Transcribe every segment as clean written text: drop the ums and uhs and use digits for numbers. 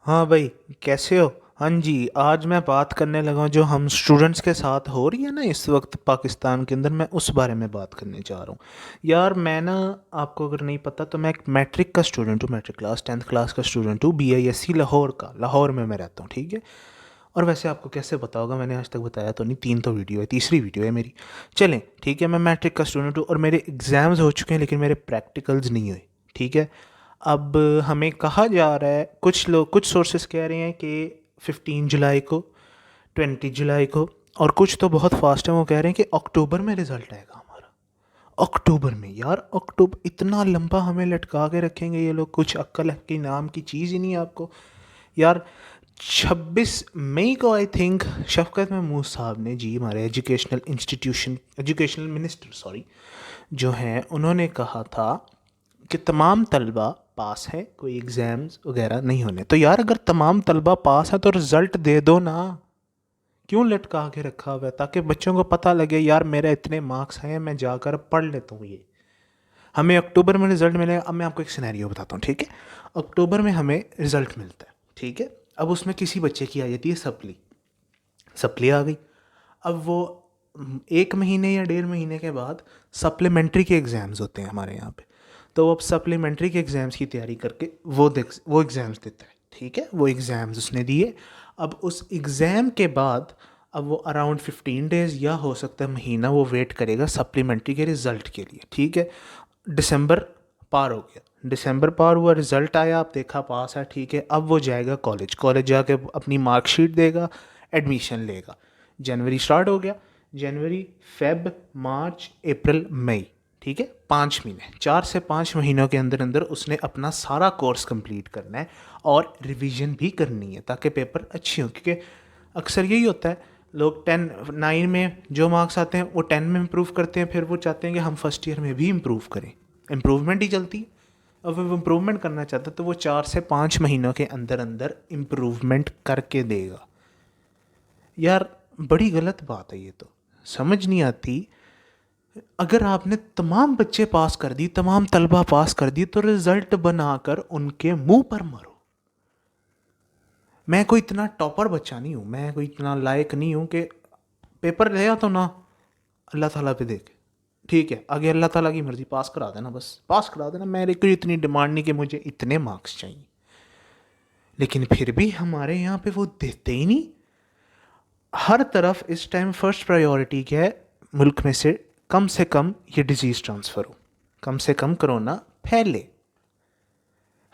हाँ भाई, कैसे हो? हाँ जी, आज मैं बात करने लगा हूँ जो हम स्टूडेंट्स के साथ हो रही है ना इस वक्त पाकिस्तान के अंदर। मैं उस बारे में बात करने जा रहा हूँ। यार मैं ना, आपको अगर नहीं पता तो मैं एक मैट्रिक का स्टूडेंट हूँ, मैट्रिक क्लास 10th क्लास का स्टूडेंट हूँ, BISC लाहौर का। लाहौर में मैं रहता हूँ, ठीक है। और वैसे आपको कैसे पता होगा, मैंने आज तक बताया तो नहीं, 3 तो वीडियो है, तीसरी वीडियो है मेरी। चलें ठीक है, मैं मैट्रिक का स्टूडेंट हूँ और मेरे एग्ज़ाम्स हो चुके हैं लेकिन मेरे प्रैक्टिकल्स नहीं हुए, ठीक है। अब हमें कहा जा रहा है, कुछ लोग, कुछ सोर्सेस कह रहे हैं कि 15 जुलाई को, 20 जुलाई को, और कुछ तो बहुत फास्ट है, वो कह रहे हैं कि अक्टूबर में रिजल्ट आएगा हमारा। अक्टूबर में यार, अक्टूबर इतना लंबा हमें लटका के रखेंगे ये लोग, कुछ अक्ल की नाम की चीज़ ही नहीं है आपको यार। 26 मई को आई थिंक शफकत महमूद साहब ने, जी हमारे एजुकेशनल मिनिस्टर सॉरी, जो हैं, उन्होंने कहा था कि तमाम तलबा पास है, कोई एग्ज़ाम्स वगैरह नहीं होने। तो यार अगर तमाम तलबा पास है तो रिज़ल्ट दे दो ना, क्यों लटका के रखा हुआ है? ताकि बच्चों को पता लगे यार मेरे इतने मार्क्स हैं, मैं जाकर पढ़ लेता हूँ ये। हमें अक्टूबर में रिज़ल्ट मिलेगा। अब मैं आपको एक सिनेरियो बताता हूँ, ठीक है। अक्टूबर में हमें रिज़ल्ट मिलता है, ठीक है। अब उसमें किसी बच्चे की आ जाती है सप्ली, सप्ली आ गई। अब वो 1 महीने या 1.5 महीने के बाद सप्लीमेंट्री के एग्ज़ाम्स होते हैं हमारे यहाँ पे। तो वो अब सप्लीमेंट्री के एग्ज़ाम्स की तैयारी करके वो एग्ज़ाम्स देता है, ठीक है। वो एग्ज़ाम्स उसने दिए। अब उस एग्ज़ाम के बाद अब वो अराउंड 15 डेज़ या हो सकता है महीना वो वेट करेगा सप्लीमेंट्री के रिज़ल्ट के लिए, ठीक है। दिसंबर पार हो गया, दिसंबर पार हुआ, रिज़ल्ट आया, आप देखा पास है, ठीक है। अब वो जाएगा कॉलेज, कॉलेज जाके अपनी मार्कशीट देगा, एडमिशन लेगा। जनवरी स्टार्ट हो गया, जनवरी, फेब, मार्च, अप्रैल, मई, ठीक है। 5 महीने, 4 से 5 महीनों के अंदर अंदर उसने अपना सारा कोर्स कंप्लीट करना है और रिवीजन भी करनी है ताकि पेपर अच्छे हों। क्योंकि अक्सर यही होता है, लोग 9 में जो मार्क्स आते हैं वो 10 में इम्प्रूव करते हैं, फिर वो चाहते हैं कि हम फर्स्ट ईयर में भी इम्प्रूव करें, इम्प्रूवमेंट ही चलती है। अब वो इम्प्रूवमेंट करना चाहता है तो वो 4 से 5 महीनों के अंदर अंदर इम्प्रूवमेंट करके देगा। यार बड़ी गलत बात है ये तो, समझ नहीं आती। अगर आपने तमाम बच्चे पास कर दी, तमाम तलबा पास कर दी, तो रिजल्ट बनाकर उनके मुंह पर मारो। मैं कोई इतना टॉपर बच्चा नहीं हूँ, मैं कोई इतना लायक नहीं हूँ कि पेपर ले तो ना अल्लाह ताला पे देख, ठीक है, आगे अल्लाह ताला की मर्ज़ी, पास करा देना, बस पास करा देना। मेरे को इतनी डिमांड नहीं कि मुझे इतने मार्क्स चाहिए। लेकिन फिर भी हमारे यहाँ पे वो देते ही नहीं। हर तरफ इस टाइम फर्स्ट प्रायोरिटी क्या है, मुल्क में से कम ये डिजीज़ ट्रांसफ़र हो, कम से कम कोरोना फैले।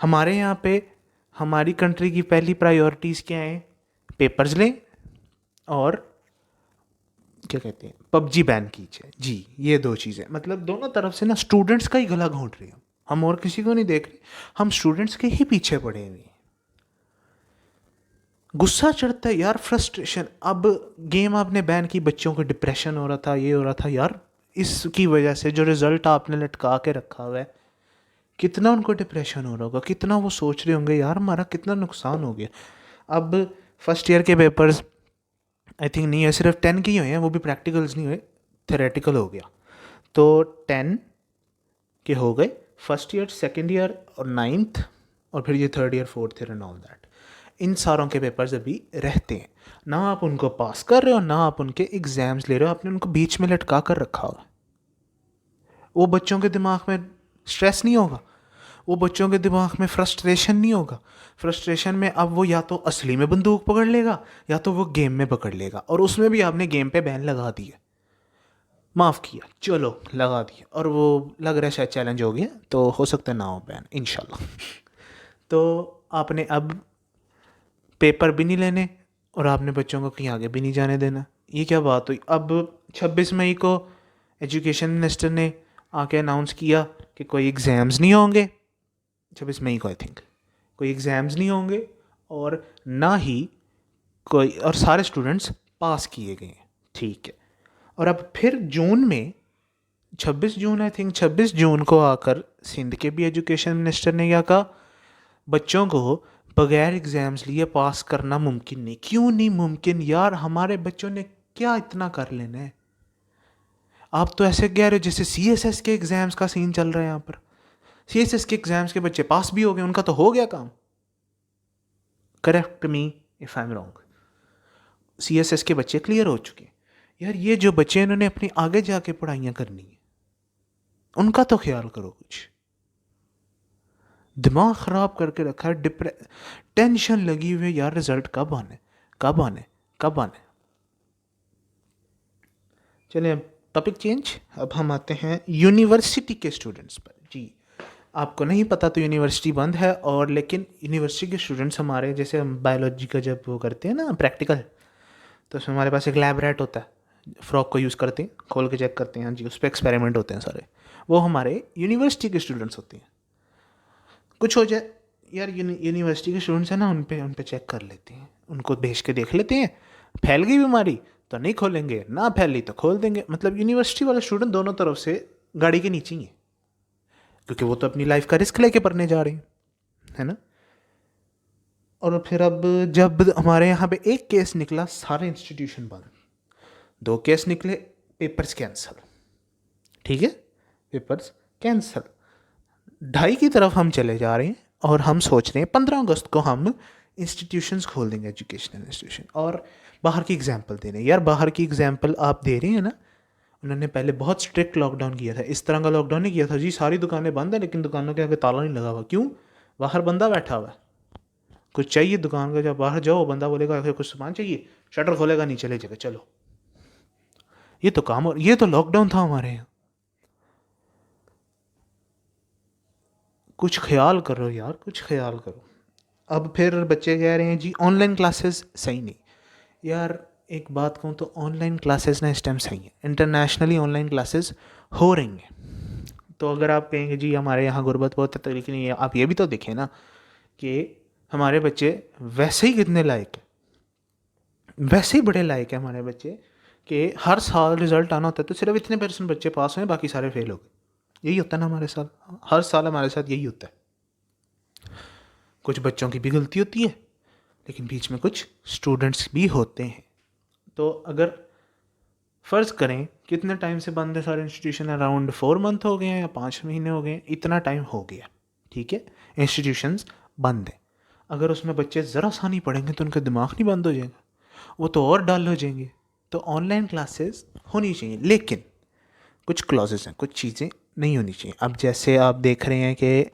हमारे यहाँ पे हमारी कंट्री की पहली प्रायोरिटीज़ क्या हैं? पेपर्स लें और क्या कहते हैं, पबजी बैन कीजिए जी। ये दो चीज़ें, मतलब दोनों तरफ से ना स्टूडेंट्स का ही गला घोंट रहे हैं हम और किसी को नहीं देख रहे। हम स्टूडेंट्स के ही पीछे पड़े हुए हैं। गुस्सा चढ़ता है यार, फ्रस्ट्रेशन। अब गेम आपने बैन की, बच्चों को डिप्रेशन हो रहा था, ये हो रहा था यार, इसकी वजह से जो रिज़ल्ट आपने लटका के रखा हुआ है, कितना उनको डिप्रेशन हो रहा होगा, कितना वो सोच रहे होंगे यार हमारा कितना नुकसान हो गया। अब फर्स्ट ईयर के पेपर्स आई थिंक नहीं है, सिर्फ 10 के ही हुए हैं, वो भी प्रैक्टिकल्स नहीं हुए, थेरेटिकल हो गया। तो 10 के हो गए, फर्स्ट ईयर, सेकेंड ईयर और नाइन्थ, और फिर ये third year, fourth year and all that. इन सारों के पेपर्स अभी रहते हैं। ना आप उनको पास कर रहे हो, ना आप उनके एग्ज़ाम्स ले रहे हो, आपने उनको बीच में लटका कर रखा हुआ। वो बच्चों के दिमाग में स्ट्रेस नहीं होगा, वो बच्चों के दिमाग में फ्रस्ट्रेशन नहीं होगा। फ्रस्ट्रेशन में अब वो या तो असली में बंदूक पकड़ लेगा या तो वो गेम में पकड़ लेगा, और उसमें भी आपने गेम पे बैन लगा दिया, माफ़ किया, चलो लगा दिया, और वो लग रहा है शायद चैलेंज हो गया, तो हो सकता है ना हो बैन इंशाल्लाह। तो आपने अब पेपर भी नहीं लेने और आपने बच्चों को कहीं आगे भी नहीं जाने देना। ये क्या बात हुई? अब 26 मई को एजुकेशन मिनिस्टर ने आके अनाउंस किया कि कोई एग्ज़ाम्स नहीं होंगे। 26 मई को आई थिंक कोई एग्ज़ाम्स नहीं होंगे, और ना ही कोई, और सारे स्टूडेंट्स पास किए गए हैं, ठीक है। और अब फिर जून में, 26 जून आई थिंक, 26 जून को आकर सिंध के भी एजुकेशन मिनिस्टर ने क्या कहा, बच्चों को बगैर एग्ज़ाम्स लिए पास करना मुमकिन नहीं। क्यों नहीं मुमकिन यार? हमारे बच्चों ने क्या इतना कर लेना है? आप तो ऐसे कह रहे हो जैसे CSS के एग्ज़ाम्स का सीन चल रहा है यहाँ पर। CSS के एग्ज़ाम्स के बच्चे पास भी हो गए, उनका तो हो गया काम। Correct me if I am wrong. CSS के बच्चे क्लियर हो चुके हैं। यार ये जो बच्चे इन्होंने अपनी आगे जाके पढ़ाइयाँ करनी है, उनका तो ख्याल करो कुछ। दिमाग ख़राब करके रखा है, टेंशन लगी हुई है यार, रिजल्ट कब आने कब आने कब आने। चलिए अब टॉपिक चेंज, अब हम आते हैं यूनिवर्सिटी के स्टूडेंट्स पर। जी, आपको नहीं पता तो यूनिवर्सिटी बंद है, और लेकिन यूनिवर्सिटी के स्टूडेंट्स हमारे, जैसे हम बायोलॉजी का जब वो करते हैं ना प्रैक्टिकल, तो उसमें हमारे पास एक लैब रैट होता है, फ्रॉक को यूज़ करते हैं, खोल के चेक करते हैं, हाँ जी, उस पर एक्सपेरिमेंट होते हैं सारे, वो हमारे यूनिवर्सिटी के स्टूडेंट्स होते हैं। कुछ हो जाए यार, यूनिवर्सिटी के स्टूडेंट्स हैं ना, उन पे चेक कर लेते हैं, उनको भेज के देख लेते हैं, फैल गई बीमारी तो नहीं खोलेंगे, ना फैली तो खोल देंगे। मतलब यूनिवर्सिटी वाले स्टूडेंट दोनों तरफ से गाड़ी के नीचे ही हैं, क्योंकि वो तो अपनी लाइफ का रिस्क लेके पढ़ने जा रहे हैं, है ना। और फिर अब जब हमारे यहाँ पे एक केस निकला, सारे इंस्टीट्यूशन बंद। 2 केस निकले, पेपर्स कैंसल, ठीक है, पेपर्स कैंसल। 2.5 की तरफ हम चले जा रहे हैं, और हम सोच रहे हैं 15 अगस्त को हम इंस्टीट्यूशंस खोल देंगे, एजुकेशनल इंस्टीट्यूशन, और बाहर की एग्जांपल दे रहे हैं। यार बाहर की एग्जांपल आप दे रहे हैं ना, उन्होंने पहले बहुत स्ट्रिक्ट लॉकडाउन किया था, इस तरह का लॉकडाउन नहीं किया था जी सारी दुकानें बंद है लेकिन दुकानों के आगे ताला नहीं लगा हुआ। क्यों? बाहर बंदा बैठा हुआ है, कुछ चाहिए दुकान का, जब बाहर जाओ बंदा बोलेगा आखिर कुछ सामान चाहिए, शटर खोलेगा, नहीं चले जाएगा, चलो। ये तो काम, और ये तो लॉकडाउन था हमारे यहाँ। कुछ ख्याल करो यार, कुछ ख्याल करो। अब फिर बच्चे कह रहे हैं जी ऑनलाइन क्लासेस सही नहीं। यार एक बात कहूँ तो ऑनलाइन क्लासेस ना इस टाइम सही है, इंटरनेशनली ऑनलाइन क्लासेस हो रही हैं। तो अगर आप कहेंगे जी हमारे यहाँ गुर्बत बहुत है, तो लेकिन ये आप ये भी तो देखें ना कि हमारे बच्चे वैसे ही कितने लायक हैं, वैसे ही बड़े लायक हैं हमारे बच्चे, कि हर साल रिजल्ट आना होता है तो सिर्फ इतने % बच्चे पास हुए, बाकी सारे फेल हो गए। यही होता है ना हमारे साथ, हर साल हमारे साथ यही होता है। कुछ बच्चों की भी गलती होती है, लेकिन बीच में कुछ स्टूडेंट्स भी होते हैं। तो अगर फ़र्ज़ करें कितने टाइम से बंद है सारे इंस्टीट्यूशन, अराउंड 4 मंथ हो गए हैं या 5 महीने हो गए हैं, इतना टाइम हो गया, ठीक है, इंस्टीट्यूशंस बंद हैं। अगर उसमें बच्चे ज़रा सा नहीं पढ़ेंगे तो उनका दिमाग नहीं बंद हो जाएगा, वो तो और डल हो जाएंगे। तो ऑनलाइन क्लासेस होनी चाहिए, लेकिन कुछ क्लॉजेस हैं, कुछ चीज़ें नहीं होनी चाहिए। अब जैसे आप देख रहे हैं कि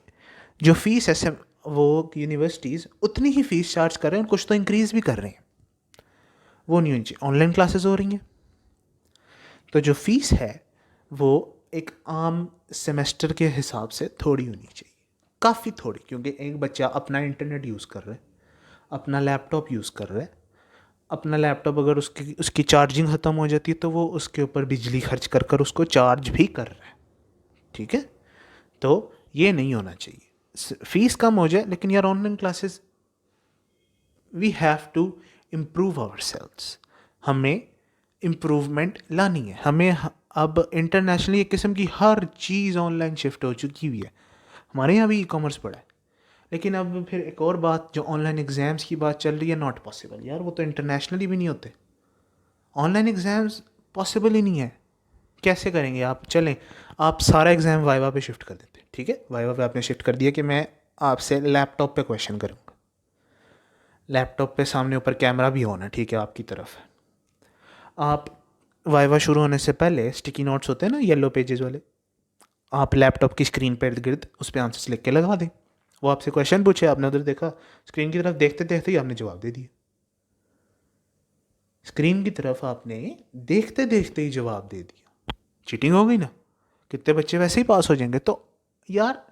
जो फ़ीस ऐसे वो यूनिवर्सिटीज़ उतनी ही फ़ीस चार्ज कर रहे हैं और कुछ तो इंक्रीज़ भी कर रहे हैं, वो नहीं होनी चाहिए। ऑनलाइन क्लासेस हो रही हैं तो जो फ़ीस है वो एक आम सेमेस्टर के हिसाब से थोड़ी होनी चाहिए, काफ़ी थोड़ी, क्योंकि एक बच्चा अपना इंटरनेट यूज़ कर रहा है, अपना लैपटॉप यूज़ कर रहा है, अपना लैपटॉप अगर उसकी चार्जिंग ख़त्म हो जाती है तो वो उसके ऊपर बिजली खर्च कर कर उसको चार्ज भी कर रहा है, ठीक है। तो ये नहीं होना चाहिए, फ़ीस कम हो जाए, लेकिन यार online classes we have to improve our selves, हमें इम्प्रूवमेंट लानी है। हमें अब इंटरनेशनली एक किस्म की हर चीज़ ऑनलाइन शिफ्ट हो चुकी हुई है, हमारे यहाँ भी ई कॉमर्स पड़ा है। लेकिन अब फिर एक और बात, जो ऑनलाइन एग्ज़ाम्स की बात चल रही है, नॉट पॉसिबल यार, वो तो इंटरनेशनली भी नहीं होते, ऑनलाइन एग्ज़ाम्स पॉसिबल ही नहीं है। कैसे करेंगे आप? चलें आप सारा एग्ज़ाम वाइवा पे शिफ्ट कर देते, ठीक है, वाइवा पे आपने शिफ्ट कर दिया कि मैं आपसे लैपटॉप पे क्वेश्चन करूँगा, लैपटॉप पे सामने ऊपर कैमरा भी होना, ठीक है, आपकी तरफ। आप वाइवा शुरू होने से पहले स्टिकी नोट्स होते हैं ना येलो पेजेस वाले, आप लैपटॉप की स्क्रीन पर इर्द गिर्द उस पर आंसर्स लिख के लगा दें। वो आपसे क्वेश्चन पूछे, आपने उधर देखा, स्क्रीन की तरफ देखते देखते ही आपने जवाब दे दिया, स्क्रीन की तरफ आपने देखते देखते ही जवाब दे दिया। चीटिंग हो गई ना, कितने बच्चे वैसे ही पास हो जाएंगे। तो यार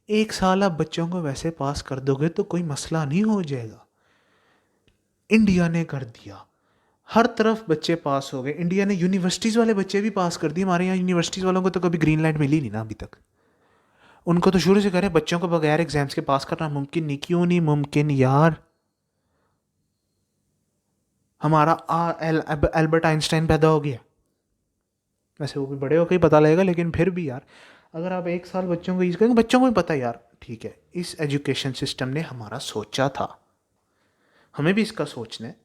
1 साल आप बच्चों को वैसे पास कर दोगे तो कोई मसला नहीं हो जाएगा। इंडिया ने कर दिया, हर तरफ बच्चे पास हो गए, इंडिया ने यूनिवर्सिटीज़ वाले बच्चे भी पास कर दिए। हमारे यहाँ यूनिवर्सिटीज़ वालों को तो कभी ग्रीन लाइट मिली नहीं ना अभी तक, उनको तो शुरू से कह रहे हैं बच्चों को बगैर एग्जाम्स के पास करना मुमकिन नहीं। क्यों नहीं मुमकिन यार? हमारा एल्बर्ट आइंस्टाइन पैदा हो गया, वैसे वो भी बड़े होकर ही पता लगेगा, लेकिन फिर भी यार अगर आप 1 साल बच्चों को यूज़ करेंगे, बच्चों को भी पता है यार, ठीक है, इस एजुकेशन सिस्टम ने हमारा सोचा था, हमें भी इसका सोचना है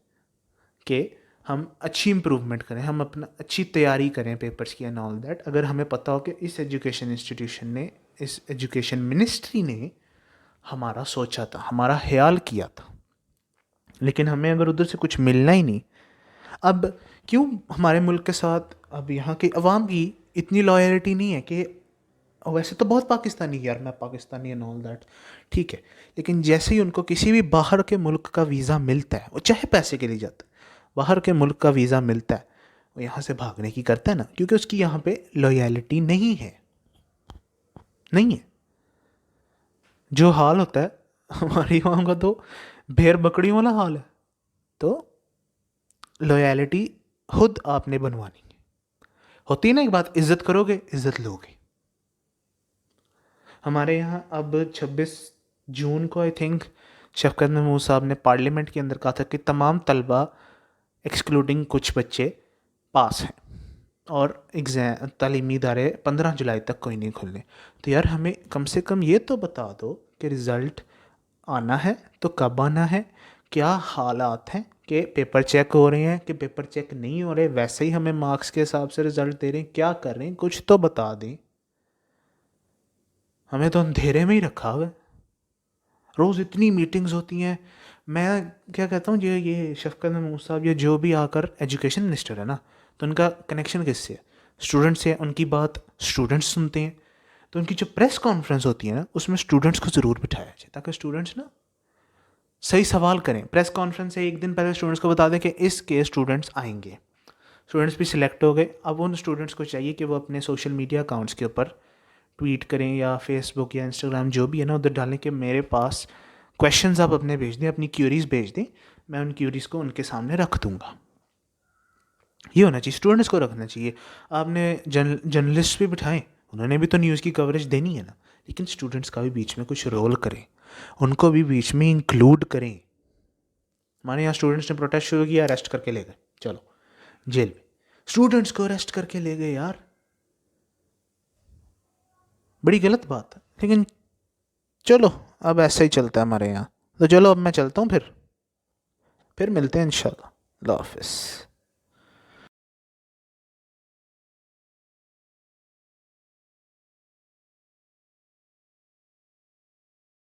कि हम अच्छी इम्प्रूवमेंट करें, हम अपना अच्छी तैयारी करें पेपर्स की एंड ऑल दैट। अगर हमें पता हो कि इस एजुकेशन इंस्टीट्यूशन ने, इस एजुकेशन मिनिस्ट्री ने हमारा सोचा था, हमारा ख्याल किया था, लेकिन हमें अगर उधर से कुछ मिलना ही नहीं, अब क्यों हमारे मुल्क के साथ अब यहाँ की अवाम की इतनी लॉयल्टी नहीं है कि वैसे तो बहुत पाकिस्तानी यार, मैं पाकिस्तानी एंड ऑल दैट, ठीक है, लेकिन जैसे ही उनको किसी भी बाहर के मुल्क का वीज़ा मिलता है, वो चाहे पैसे के लिए जाता है, बाहर के मुल्क का वीज़ा मिलता है, वो यहाँ से भागने की करता है ना, क्योंकि उसकी यहाँ पे लॉयल्टी नहीं है, नहीं है। जो हाल होता है हमारी वहाँ का तो भेड़ बकरियों वाला हाल है। तो लॉयल्टी खुद आपने बनवानी है। होती है ना एक बात, इज्जत करोगे इज्जत लोगे। हमारे यहाँ अब 26 जून को आई थिंक शफकत महमूद साहब ने पार्लियामेंट के अंदर कहा था कि तमाम तलबा एक्सक्लूडिंग कुछ बच्चे पास हैं और एग्ज़ाम तालीमी इदारे 15 जुलाई तक कोई नहीं खुलने। तो यार हमें कम से कम ये तो बता दो कि रिज़ल्ट आना है तो कब आना है, क्या हालात हैं, कि पेपर चेक हो रहे हैं कि पेपर चेक नहीं हो रहे, वैसे ही हमें मार्क्स के हिसाब से रिज़ल्ट दे रहे हैं, क्या कर रहे हैं, कुछ तो बता दें। हमें तो अंधेरे में ही रखा हुआ है। रोज़ इतनी मीटिंग्स होती हैं। मैं क्या कहता हूँ, ये शफकत महमूद साहब या जो भी आकर एजुकेशन मिनिस्टर है ना, तो उनका कनेक्शन किससे है? स्टूडेंट्स से। उनकी बात स्टूडेंट्स सुनते हैं। तो उनकी जो प्रेस कॉन्फ्रेंस होती है ना, उसमें स्टूडेंट्स को ज़रूर बिठाया जाए ताकि स्टूडेंट्स ना सही सवाल करें। प्रेस कॉन्फ्रेंस से एक दिन पहले स्टूडेंट्स को बता दें कि इसके स्टूडेंट्स आएंगे। स्टूडेंट्स भी सिलेक्ट हो गए। अब उन स्टूडेंट्स को चाहिए कि वो अपने सोशल मीडिया अकाउंट्स के ऊपर ट्वीट करें या फेसबुक या इंस्टाग्राम जो भी है ना, उधर डालें कि मेरे पास क्वेश्चंस आप अपने भेज दें, अपनी क्यूरीज भेज दें, मैं उन क्यूरीज को उनके सामने रख दूंगा। ये होना चाहिए, स्टूडेंट्स को रखना चाहिए। आपने जर्नलिस्ट भी बिठाएं, उन्होंने भी तो न्यूज़ की कवरेज देनी है ना, लेकिन स्टूडेंट्स का भी बीच में कुछ रोल करें, उनको भी बीच में इंक्लूड करें। हमारे यहाँ स्टूडेंट्स ने प्रोटेस्ट शुरू किया, अरेस्ट करके ले गए, चलो जेल में। स्टूडेंट्स को अरेस्ट करके ले गए यार, बड़ी गलत बात है। लेकिन चलो अब ऐसा ही चलता है हमारे यहाँ। तो चलो अब मैं चलता हूँ, फिर मिलते हैं इंशाल्लाह। अल्लाह हाफिज़।